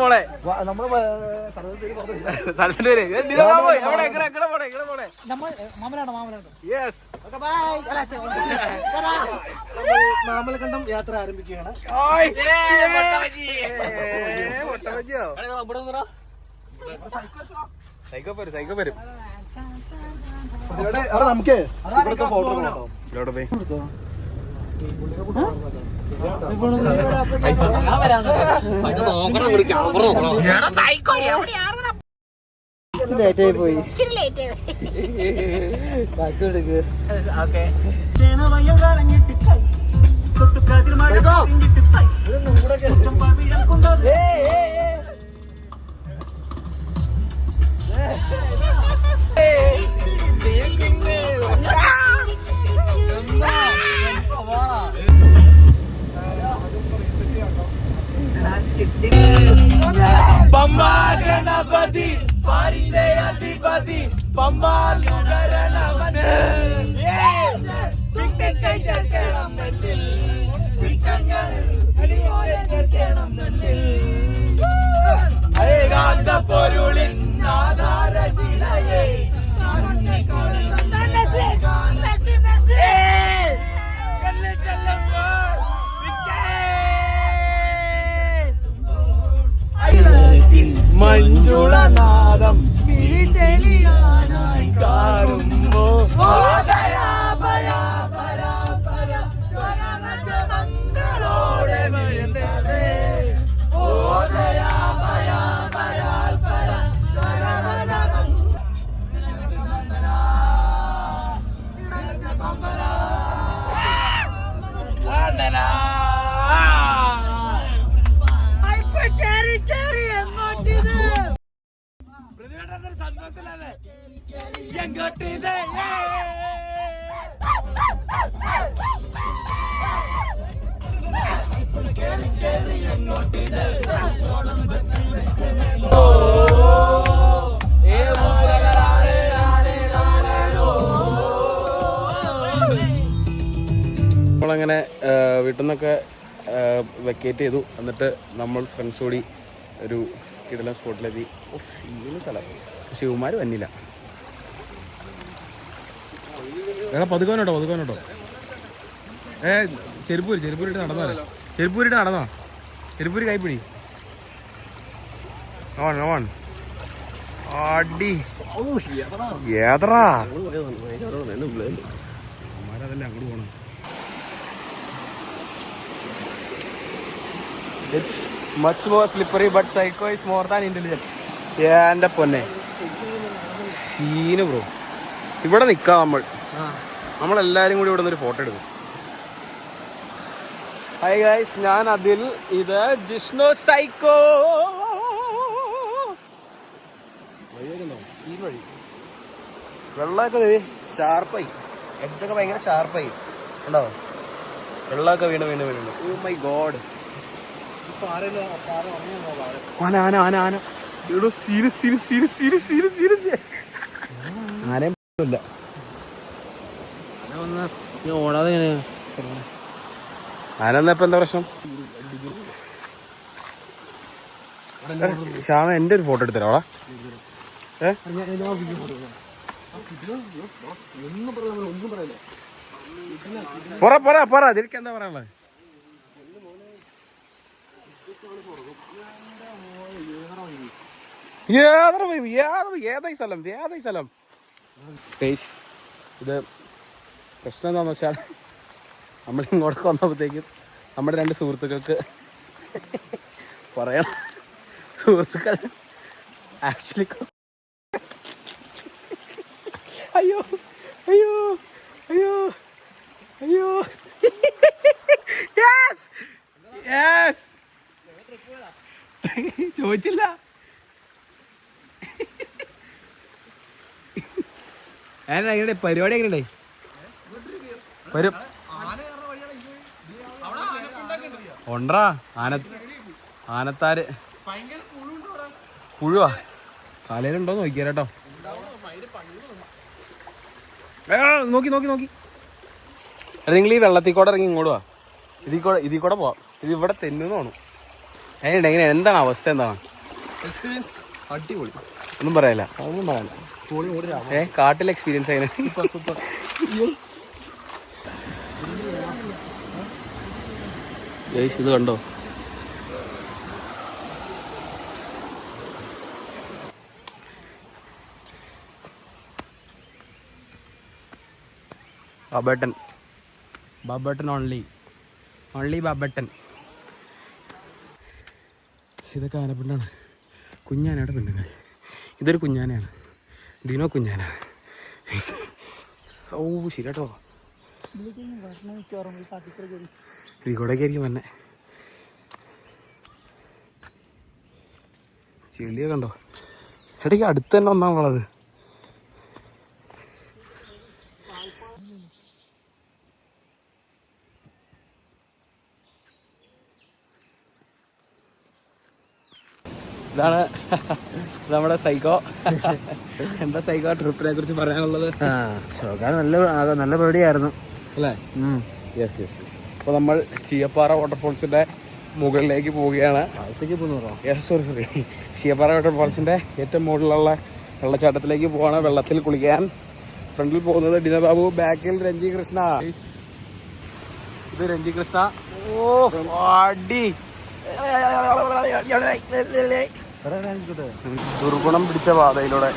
പോളെ മാമലക്കണ്ടം യാത്ര ആരംഭിക്കുകയാണ്. നമുക്ക് ഫോട്ടോ ലേറ്റായി പോയി. പമ്പാ ഗണപതി പാരിന്റെ അധിപതി പമ്പാലുകരണവന് ഏകാന്ത പൊരുളിൻ ആധാരശിലയെ മഞ്ജുളനാദം വിഴിതെളിയാനായി കാണുമ്പോ സന്തോഷല്ലേ എങ്ങോട്ടിത് നമ്മളങ്ങനെ വീട്ടിൽ നിന്നൊക്കെ വെക്കേറ്റ് ചെയ്തു. എന്നിട്ട് നമ്മൾ ഫ്രണ്ട്സ് കൂടി ഒരു കിടലൻ സ്പോട്ടിലെത്തി. സീന് സ്ഥലം, പക്ഷെ ഇവന്മാർ വന്നില്ല. വേറെ പതുക്കാനോട്ടോ ചെരുപ്പൂരിട്ട് നടന്നാലേ ചെരുപ്പൂരി കൈപ്പിടി ഓൺ അടി ഏതറാ അമ്മമാരതല്ലേ അങ്ങോട്ട് പോണം. It's much more slippery but psycho is more than intelligent. എൻ്റെ പൊന്നെ സീന് ബ്രോ. ഇവിടെ നിൽക്കാം നമ്മളെല്ലാരും കൂടി ഇവിടെ നിന്നൊരു ഫോട്ടോ എടുക്കും. ഹായ് ഗൈസ്, ഞാൻ അതിൽ, ഇത് ജിഷ്ണു സൈക്കോ. വഴി വെള്ളമൊക്കെ ഷാർപ്പായി, എഡ്ജൊക്കെ ഭയങ്കര ഷാർപ്പായി ഉണ്ടാവും. വെള്ളമൊക്കെ വീണ് ഓ മൈ ഗോഡ്. ആന ഓടാതെ ആനന്നപ്പോ എന്താ പ്രശ്നം? ശ്യാമ എന്റെ ഒരു ഫോട്ടോ എടുത്തരാ. പറ ഇതിലേക്ക് എന്താ പറയാനുള്ളത്? ഏതായി സ്ഥലം ഇത് പ്രശ്നം എന്താണെന്ന് വെച്ചാൽ നമ്മളിങ്ങോട്ട് വന്നപ്പോഴത്തേക്കും നമ്മുടെ രണ്ട് സുഹൃത്തുക്കൾക്ക് പറയണം. സുഹൃത്തുക്കൾ ആക്ച്വലി അയ്യോ ചോദിച്ചില്ല. എങ്ങനെ പരിപാടി എങ്ങനെയുണ്ടായി? ഒണ്ടാ ആനത്താര് പുഴുവാ തലയിലുണ്ടോന്ന് നോക്കിയാലോ. നോക്കി നിങ്ങൾ ഈ വെള്ളത്തിൽ കൂടെ ഇറങ്ങി ഇങ്ങോട്ട് വാ. ഇതിൽ കൂടെ പോവാം. ഇത് ഇവിടെ തെന്നു തോന്നും. എങ്ങനെയാണ് എന്താണ് അവസ്ഥ എന്താണ്? എക്സ്പീരിയൻസ് അടിപൊളി. ഒന്നും പറയാനില്ല. ഒന്നും പറയാനില്ല. പൊളി ഓടി കാട്ടിലെ എക്സ്പീരിയൻസ് എങ്ങനെ? സൂപ്പർ. ഇത് കണ്ടോ? ബാബട്ടൻ ഓൺലി ബാബട്ടൻ. ഇതൊക്കെ ആനപ്പിണ്ടാണ്. കുഞ്ഞാനയുടെ പെണ്ണുങ്ങൾ. ഇതൊരു കുഞ്ഞാനയാണ്. ദിനോ കുഞ്ഞാന. ഓ ശരി കേട്ടോ. ഇതികൂടെയൊക്കെ ആയിരിക്കും വന്നെ. ചെളിയൊക്കെ കണ്ടോ? ഇടയ്ക്ക് അടുത്ത് തന്നെ ഒന്നാമത്. ഇതാണ് നമ്മുടെ സൈക്കോ. എന്താ സൈക്കോ ട്രിപ്പിനെ കുറിച്ച് പറയാനുള്ളത്? നല്ല പരിപാടിയായിരുന്നു അല്ലേ? Yes yes yes. അപ്പോൾ നമ്മൾ ചീയപ്പാറ വാട്ടർഫോൾസിൻ്റെ മുകളിലേക്ക് പോവുകയാണ്. സോറി ചീയപ്പാറ വാട്ടർഫോൾസിൻ്റെ ഏറ്റവും മുകളിലുള്ള വെള്ളച്ചാട്ടത്തിലേക്ക് പോവാണ്. വെള്ളത്തിൽ കുളിക്കാൻ. ഫ്രണ്ടിൽ പോകുന്നത് ഡിന ബാബു, ബാക്കിൽ രഞ്ജി കൃഷ്ണ. ഇത് രഞ്ജി കൃഷ്ണ. ഓ അടി ദുർഗുണം പിടിച്ച പാതയിലൂടെ.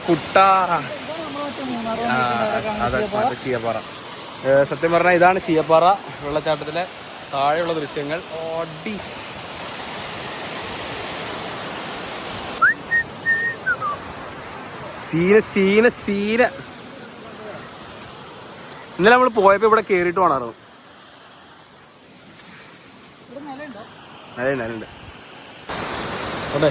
കുട്ട അതെ ചീയപ്പാറ. സത്യം പറഞ്ഞാൽ ഇതാണ് ചീയപ്പാറ വെള്ളച്ചാട്ടത്തിലെ താഴെയുള്ള ദൃശ്യങ്ങൾ. ഓടി സീന. ഇന്നലെ നമ്മൾ പോയപ്പോ ഇവിടെ കേറിയിട്ട് വേണോ? നിലയുണ്ട്. അതെ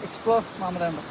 എക്സ്പ്ലോർ മാമദാനം.